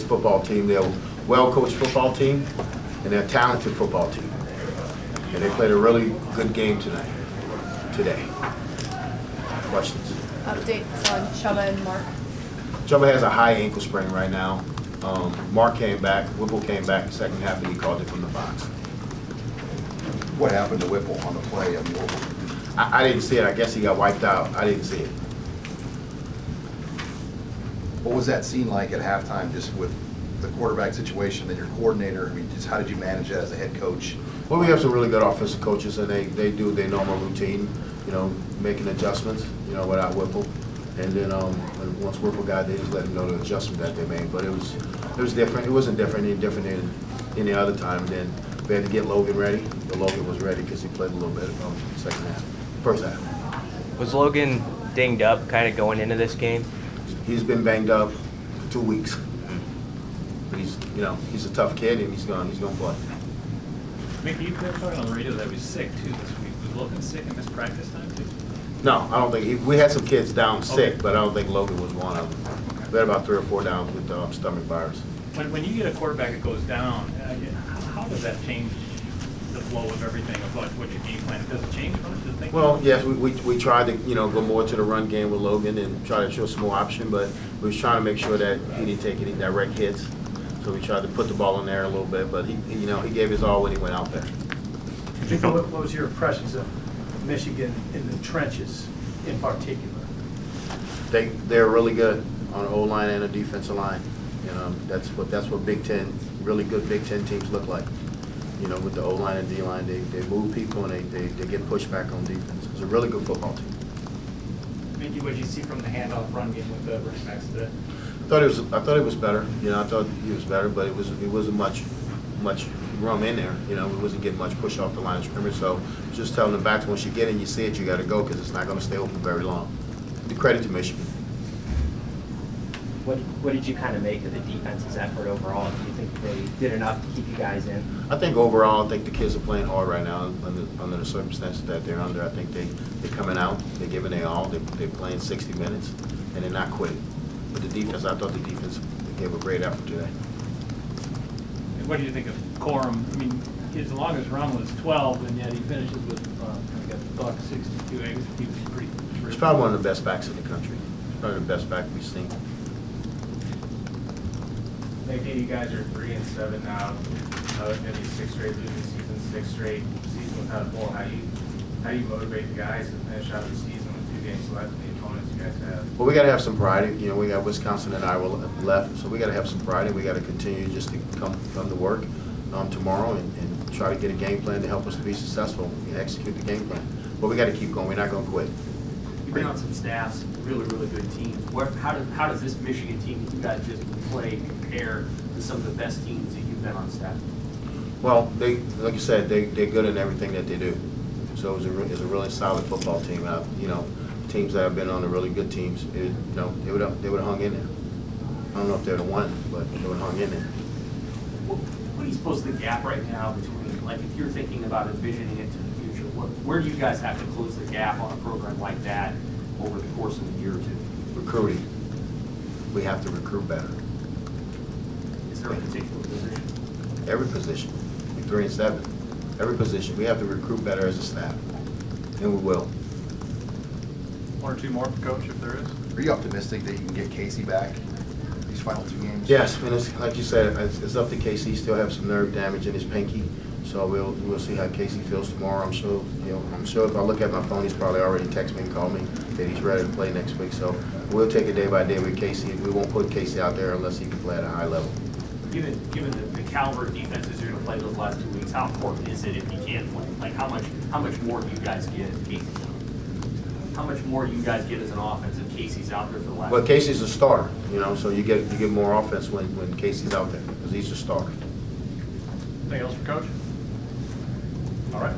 football team. They're a well-coached football team, and they're a talented football team. And they played a really good game today. Questions? Updates on Chubba and Mark. Chubba has a high ankle sprain right now. Mark came back, Whipple came back the second half, and he called it from the box. What happened to Whipple on the play? I mean, I didn't see it. I guess he got wiped out. I didn't see it. what was that scene like at halftime, just with the quarterback situation, then your coordinator? I mean, just how did you manage that as a head coach? Well, we have some really good offensive coaches, and they do their normal routine, you know, making adjustments, you know, without Whipple. And then once Whipple got there, just let him know the adjustment that they made. But it was different. It wasn't any different than any other time. And then we had to get Logan ready. But Logan was ready because he played a little bit second half, first half. Was Logan dinged up kind of going into this game? He's been banged up for 2 weeks. But he's a tough kid, and he's gonna play. Mickey, you talking on the radio that he was sick too this week. Was Logan sick in this practice time too? No, I don't think we had some kids down sick, Okay. but I don't think Logan was one of them. Okay. We had about 3 or 4 downs with stomach virus. When you get a quarterback that goes down, how does that change the flow of everything of what your game plan? Does it change much? Does it think? Well, yes, we tried to go more to the run game with Logan and try to show some more option, but we was trying to make sure that he didn't take any direct hits. So we tried to put the ball in there a little bit, but he gave his all when he went out there. What was your impressions of Michigan in the trenches in particular? They're really good on the O-line and the defensive line. That's what Big Ten, really good Big Ten teams look like. With the O-line and D-line, they move people and they get pushed back on defense. It's a really good football team. Mickey, what did you see from the handoff run game with the running backs today? I thought it was better. I thought he was better, but it wasn't much room in there. We wasn't getting much push off the line of scrimmage. So just telling the backs, once you get in, you see it, you got to go because it's not going to stay open very long. The credit to Michigan. What did you kind of make of the defense's effort overall? Do you think they did enough to keep you guys in? I think overall, I think the kids are playing hard right now under the circumstances that they're under. I think they're coming out, they're giving their all, they're playing 60 minutes, and they're not quitting. But the defense, I thought the defense gave a great effort today. And what do you think of Corum? I mean, his longest run was 12, and yet he finishes with I got the buck 62. He was pretty. He's probably one of the best backs in the country. He's probably the best back we've seen. Mickey, you guys are 3-7 now. Maybe 6 straight losing season, 6 straight season without a bowl. How do you motivate the guys to finish out the season with 2 games left and the opponents you guys have? Well, we got to have some pride. We got Wisconsin and Iowa left, so we got to have some pride, and we got to continue just to come to work tomorrow and try to get a game plan to help us to be successful and execute the game plan. But we got to keep going. We're not going to quit. You've been on some staffs, really good teams. How does this Michigan team that you guys just played compare to some of the best teams that you've been on staff? Well, like you said, they're good in everything that they do. So it's a really solid football team. Teams that have been on the really good teams, they would have hung in there. I don't know if they'd have won, but they would have hung in there. What do you suppose the gap right now between, like, if you're thinking about envisioning it to the future, where do you guys have to close the gap on a program like that over the course of a year or two? Recruiting. We have to recruit better. Is there a particular position? Every position. We're 3-7. Every position. We have to recruit better as a staff, and we will. 1 or 2 more for Coach, if there is. Are you optimistic that you can get Casey back these final 2 games? Yes, and it's, like you said, it's up to Casey. He still have some nerve damage in his pinky, so we'll see how Casey feels tomorrow. I'm sure if I look at my phone, he's probably already texted me and called me that he's ready to play next week. So we'll take it day by day with Casey. We won't put Casey out there unless he can play at a high level. Given the caliber of defenses you're going to play those last 2 weeks, how important is it if you can't play? Like, how much more do you guys get? How much more do you guys get as an offense if Casey's out there for the last? Well, Casey's a starter, so you get more offense when Casey's out there because he's a starter. Anything else for Coach? All right.